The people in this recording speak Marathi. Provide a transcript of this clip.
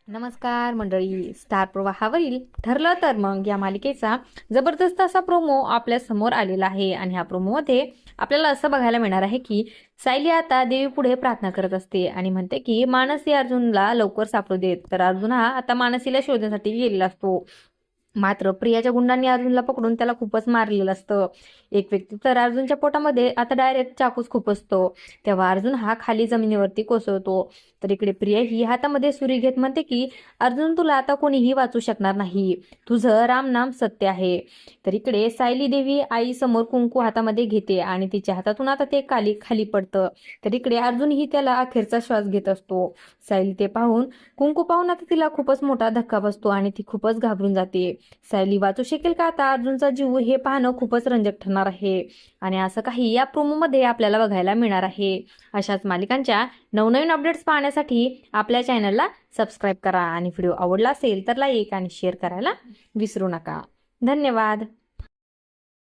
नमस्कार मंडळी, स्टार प्रवाहावरील ठरलं तर मग या मालिकेचा जबरदस्त असा प्रोमो आपल्या समोर आलेला आहे. आणि ह्या प्रोमोमध्ये आपल्याला असं बघायला मिळणार आहे की सायली आता देवी पुढे प्रार्थना करत असते आणि म्हणते की मानसी अर्जुनला लवकर सापडू देत. तर अर्जुन हा आता मानसीला शोधण्यासाठी गेलेला असतो. मात्र प्रियाच्या गुंडांनी अर्जुनला पकडून त्याला खूपच मारलेलं असतं. एक व्यक्ती तर अर्जुनच्या पोटामध्ये आता डायरेक्ट चाकूच खूप असतो. तेव्हा अर्जुन हा खाली जमिनीवरती कोसळतो. तर इकडे प्रिया ही हातामध्ये सुरी घेत म्हणते की अर्जुन, तुला आता कोणीही वाचू शकणार नाही, तुझं राम नाम सत्य आहे. तर इकडे सायली देवी आई समोर कुंकू हातामध्ये घेते आणि तिच्या हातातून आता ते खाली पडतं. तर इकडे अर्जुन ही त्याला अखेरचा श्वास घेत असतो. सायली ते पाहून, कुंकू पाहून आता तिला खूपच मोठा धक्का बसतो आणि ती खूपच घाबरून जाते. सायली वाचू शकेल का आता अर्जुनचा जीव, हे पाहणं खूपच रंजक ठरणार आहे. आणि असं काही या प्रोमो मध्ये आपल्याला बघायला मिळणार आहे. अशाच मालिकांच्या नवनवीन अपडेट्स पाहण्यासाठी आपल्या चॅनलला सबस्क्राईब करा आणि व्हिडिओ आवडला असेल तर लाईक आणि शेअर करायला विसरू नका. धन्यवाद.